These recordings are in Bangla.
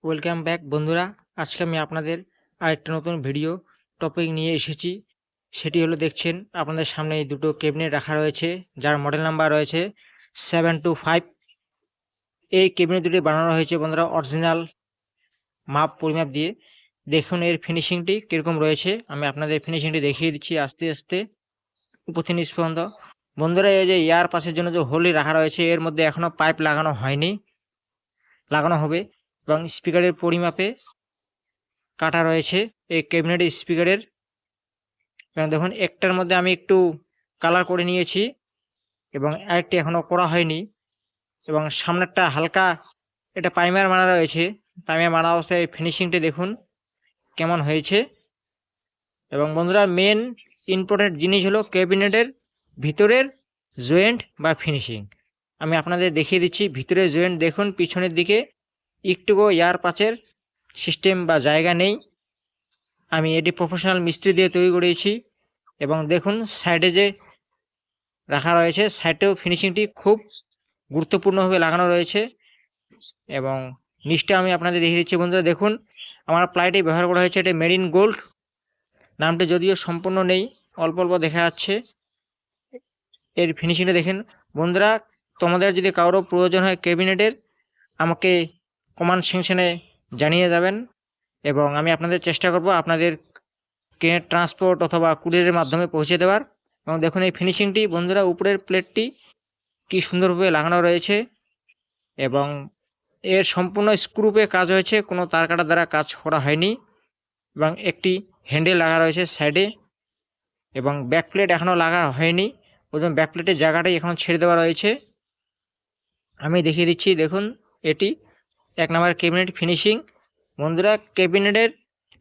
ওয়েলকাম ব্যাক বন্ধুরা। আজকে আমি আপনাদের আরেকটা নতুন ভিডিও টপিক নিয়ে এসেছি। সেটি হলো, দেখছেন আপনাদের সামনে এই দুটো ক্যাবিনেট রাখা রয়েছে, যার মডেল নাম্বার রয়েছে 725। এই ক্যাবিনেট দুটি বানানো হয়েছে বন্ধুরা অরিজিনাল পরিমাপ দিয়ে। দেখুন এর ফিনিশিংটি কীরকম রয়েছে। আমি আপনাদের ফিনিশিংটি দেখিয়ে দিচ্ছি আস্তে আস্তে উপর থেকে নিচ পর্যন্ত। বন্ধুরা, এই যে এয়ার পাসের জন্য যে হোলই রাখা রয়েছে, এর মধ্যে এখনো পাইপ লাগানো হয়নি, লাগানো হবে। এবং স্পিকারের পরিমাপে কাটা রয়েছে এই ক্যাবিনেট স্পিকারের। দেখুন একটার মধ্যে আমি একটু কালার করে নিয়েছি এবং আরেকটি এখনো করা হয়নি। এবং সামনেরটা হালকা এটা প্রাইমার মারা রয়েছে। প্রাইমার মারা অবস্থায় ফিনিশিংটি দেখুন কেমন হয়েছে। এবং বন্ধুরা, মেন ইম্পর্টেন্ট জিনিস হলো ক্যাবিনেটের ভিতরের জয়েন্ট বা ফিনিশিং। আমি আপনাদের দেখিয়ে দিচ্ছি ভিতরের জয়েন্ট। দেখুন পিছনের দিকে একটুকু এয়ার পাচের সিস্টেম বা জায়গা নেই। আমি এটি প্রফেশনাল মিস্ত্রি দিয়ে তৈরি করেছি। এবং দেখুন সাইডে যে রাখা রয়েছে, সাইডেও ফিনিশিংটি খুব গুরুত্বপূর্ণভাবে লাগানো রয়েছে। এবং নিচটা আমি আপনাদের দেখিয়ে দিচ্ছি বন্ধুরা। দেখুন আমার প্লাইটি ব্যবহার করা হয়েছে, এটা মেরিন গোল্ড। নামটি যদিও সম্পূর্ণ নেই, অল্প অল্প দেখা যাচ্ছে। এর ফিনিশিংটা দেখেন বন্ধুরা। তোমাদের যদি কারো প্রয়োজন হয় ক্যাবিনেটের, আমাকে কমেন্ট সেকশনে জানিয়ে যাবেন এবং আমি আপনাদের চেষ্টা করব আপনাদের ট্রান্সপোর্ট অথবা কুরিয়ারের মাধ্যমে পৌঁছে দেওয়ার। এবং দেখুন এই ফিনিশিংটি বন্ধুরা, উপরের প্লেটটি কি সুন্দরভাবে লাগানো রয়েছে এবং এর সম্পূর্ণ স্ক্রুপে কাজ হয়েছে, কোনো তার কাটার দ্বারা কাজ করা হয়নি। এবং একটি হ্যান্ডেল লাগা রয়েছে সাইডে। এবং ব্যাক প্লেট এখনও লাগা হয়নি, ওই জন্য ব্যাক প্লেটের জায়গাটাই এখন ছেড়ে দেওয়া রয়েছে। আমি দেখিয়ে দিচ্ছি, দেখুন এটি 1 নম্বর ক্যাবিনেট ফিনিশিং। বন্ধুরা, ক্যাবিনেটের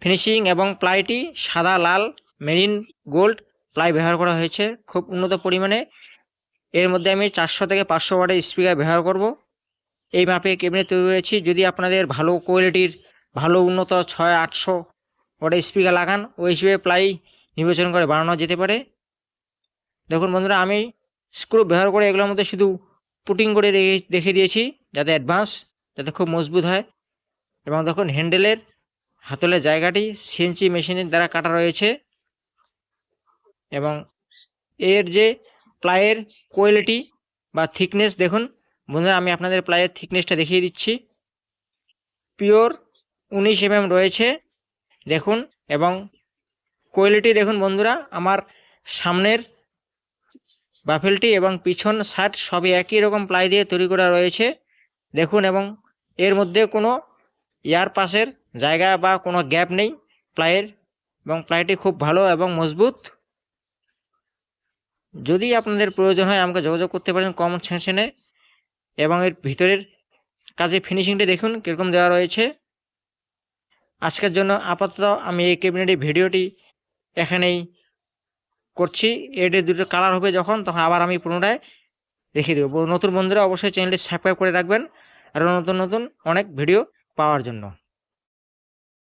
ফিনিশিং এবং প্লাইটি সাদা লাল মেরিন গোল্ড প্লাই ব্যবহার করা হয়েছে খুব উন্নত পরিমাণে। এর মধ্যে আমি 400 থেকে 500 ওয়াটের স্পিকার ব্যবহার করব। এই মাপে ক্যাবিনেট তৈরি করেছি। যদি আপনাদের ভালো কোয়ালিটির ভালো উন্নত 600-800 ওয়াটের স্পিকার লাগান, ওই হিসেবে প্লাই নির্বাচন করে বানানো যেতে পারে। দেখুন বন্ধুরা, আমি স্ক্রু ব্যবহার করে এগুলোর মধ্যে শুধু পুটিং করে রেখে দিয়েছি, যাতে অ্যাডভান্স, যাতে খুব মজবুত হয়। এবং দেখুন হ্যান্ডেলের হাতলের জায়গাটি সিএনসি মেশিনের দ্বারা কাটা রয়েছে। এবং এর যে প্লাইয়ের কোয়ালিটি বা থিকনেস দেখুন বন্ধুরা, আমি আপনাদের প্লাইয়ের থিকনেসটা দেখিয়ে দিচ্ছি। পিওর 19 mm রয়েছে দেখুন। এবং কোয়ালিটি দেখুন বন্ধুরা, আমার সামনের বাফেলটি এবং পিছন শার্ট সবই একই রকম প্লাই দিয়ে তৈরি করা রয়েছে দেখুন। এবং এর মধ্যে কোনো এয়ার পাসের জায়গা বা কোনো গ্যাপ নেই প্লাইয়ের। এবং প্লাইটি খুব ভালো এবং মজবুত। যদি আপনাদের প্রয়োজন হয় আমাকে যোগাযোগ করতে পারেন কমেন্ট সেকশনে। এবং এর ভিতরের কাজে ফিনিশিংটি দেখুন কীরকম দেওয়া রয়েছে। আজকের জন্য আপাতত আমি এই ক্যাবিনেটের ভিডিওটি এখানেই করছি। এর দুটো কালার হবে যখন, তখন আবার আমি পুনরায় রেখে দেবো। নতুন বন্ধুরা অবশ্যই চ্যানেলটি সাবস্ক্রাইব করে রাখবেন আরও নতুন নতুন অনেক ভিডিও পাওয়ার জন্য।